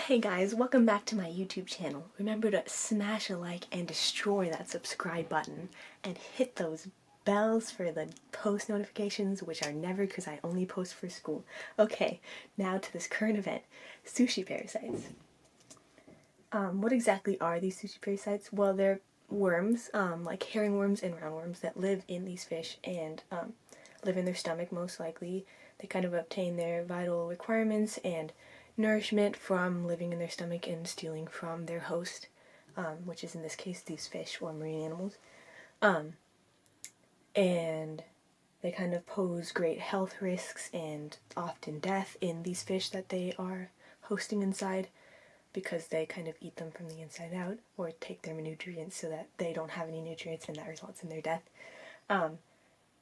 Hey guys, welcome back to my YouTube channel. Remember to smash a like and destroy that subscribe button and hit those bells for the post notifications, which are never because I only post for school. Okay, now to this current event, sushi parasites. What exactly are these sushi parasites? Well, they're worms, like herring worms and roundworms that live in these fish and live in their stomach most likely. They kind of obtain their vital requirements and nourishment from living in their stomach and stealing from their host, which is in this case these fish or marine animals. And they kind of pose great health risks and often death in these fish that they are hosting inside because they kind of eat them from the inside out or take their nutrients so that they don't have any nutrients and that results in their death.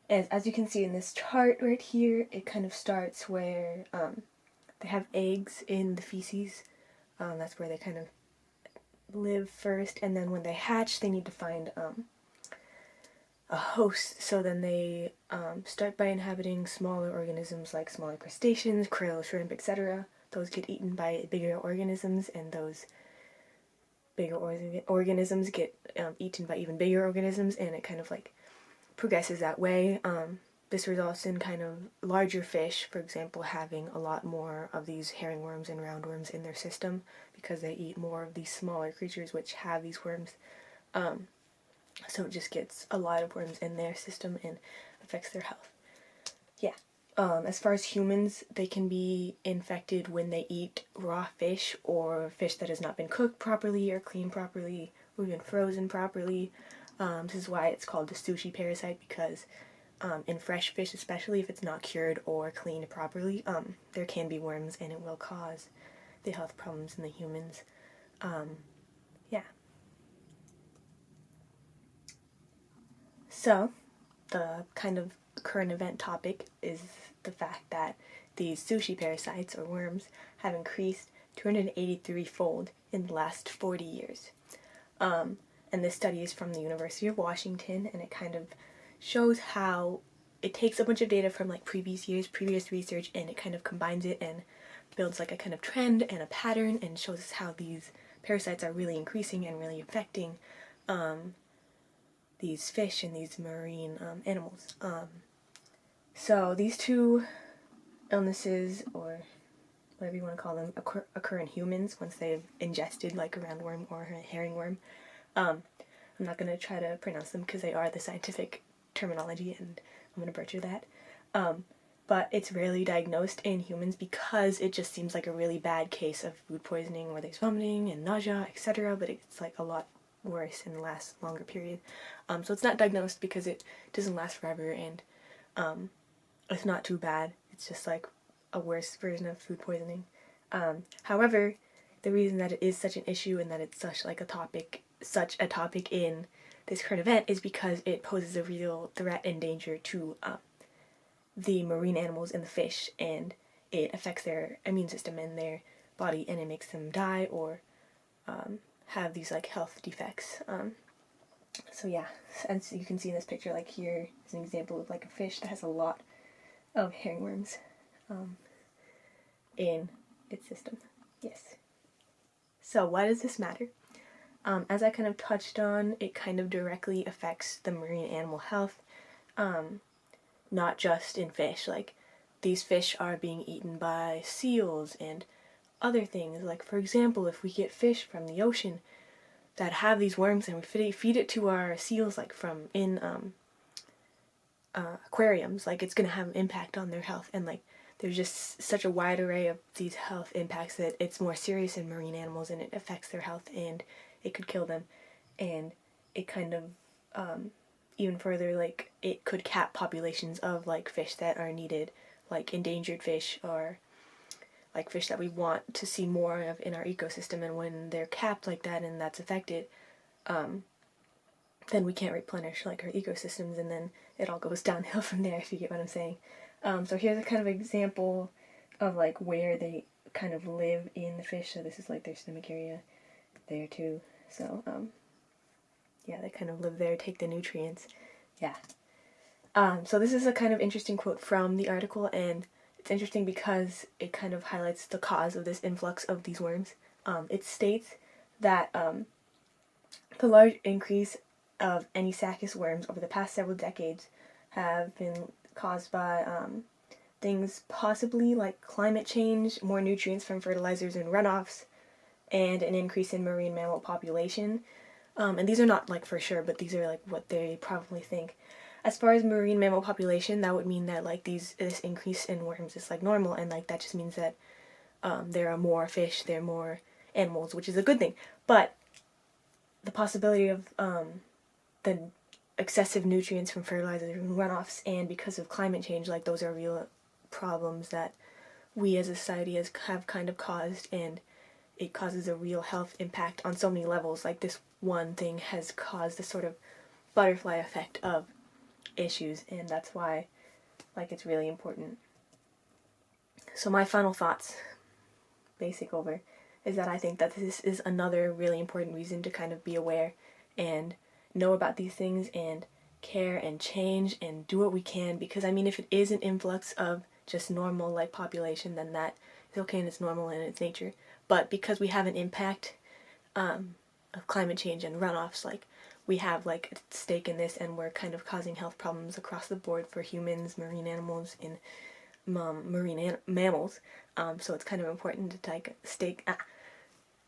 As you can see in this chart right here, it kind of starts where they have eggs in the feces. That's where they kind of live first, and then when they hatch, they need to find a host. So then they start by inhabiting smaller organisms like smaller crustaceans, krill, shrimp, etc. Those get eaten by bigger organisms, and those bigger organisms get eaten by even bigger organisms, and it kind of like progresses that way. This results in kind of larger fish, for example, having a lot more of these herring worms and roundworms in their system because they eat more of these smaller creatures which have these worms. So it just gets a lot of worms in their system and affects their health. Yeah. As far as humans, they can be infected when they eat raw fish or fish that has not been cooked properly or cleaned properly or even frozen properly. This is why it's called the sushi parasite, because in fresh fish, especially if it's not cured or cleaned properly, there can be worms and it will cause the health problems in the humans. Yeah. So, the kind of current event topic is the fact that these sushi parasites, or worms, have increased 283-fold in the last 40 years. And this study is from the University of Washington, and it kind of shows how it takes a bunch of data from like previous years, previous research, and it kind of combines it and builds like a kind of trend and a pattern and shows us how these parasites are really increasing and really affecting these fish and these marine animals. So these two illnesses, or whatever you want to call them, occur in humans once they've ingested like a roundworm or a herring worm. I'm not going to try to pronounce them because they are the scientific terminology and I'm going to butcher that. But it's rarely diagnosed in humans because it just seems like a really bad case of food poisoning where there's vomiting and nausea, etc. But it's like a lot worse and lasts longer period. So it's not diagnosed because it doesn't last forever and it's not too bad. It's just like a worse version of food poisoning. However, the reason that it is such an issue and that it's such a topic in this current event is because it poses a real threat and danger to the marine animals and the fish, and it affects their immune system and their body, and it makes them die or have these like health defects. So yeah, as you can see in this picture, like here is an example of like a fish that has a lot of herring worms in its system. Yes. So why does this matter? As I kind of touched on, it kind of directly affects the marine animal health, not just in fish. Like, these fish are being eaten by seals and other things. Like, for example, if we get fish from the ocean that have these worms and we feed it to our seals, like from in aquariums, like it's going to have an impact on their health. And like, there's just such a wide array of these health impacts that it's more serious in marine animals and it affects their health and it could kill them. And it kind of, even further, like, it could cap populations of like fish that are needed, like endangered fish or like fish that we want to see more of in our ecosystem. And when they're capped like that and that's affected, then we can't replenish like our ecosystems, and then it all goes downhill from there, if you get what I'm saying. So here's a kind of example of like where they kind of live in the fish. So this is like their stomach area there too. So yeah, they kind of live there, take the nutrients. Yeah. So this is a kind of interesting quote from the article, and it's interesting because it kind of highlights the cause of this influx of these worms. It states that the large increase of anisakis worms over the past several decades have been caused by things possibly like climate change, more nutrients from fertilizers and runoffs, and an increase in marine mammal population. And these are not like for sure, but these are like what they probably think. As far as marine mammal population, that would mean that like this increase in worms is like normal, and like that just means that there are more fish, there are more animals, which is a good thing. But the possibility of the excessive nutrients from fertilizers and runoffs, and because of climate change, like those are real problems that we as a society have kind of caused, and it causes a real health impact on so many levels. Like this one thing has caused this sort of butterfly effect of issues, and that's why like it's really important. So my final thoughts, basic over, is that I think that this is another really important reason to kind of be aware and know about these things and care and change and do what we can, because I mean if it is an influx of just normal like population, then that is okay and it's normal in its nature. But because we have an impact of climate change and runoffs, like we have like a stake in this, and we're kind of causing health problems across the board for humans, marine animals, and mammals. So it's kind of important to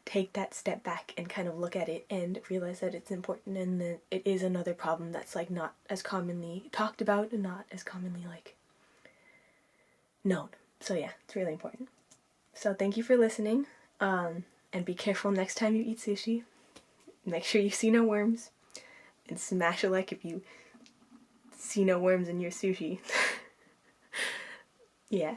take that step back and kind of look at it and realize that it's important, and that it is another problem that's like not as commonly talked about and not as commonly like known. So yeah, it's really important. So thank you for listening, and be careful next time you eat sushi. Make sure you see no worms, and smash a like if you see no worms in your sushi. Yeah.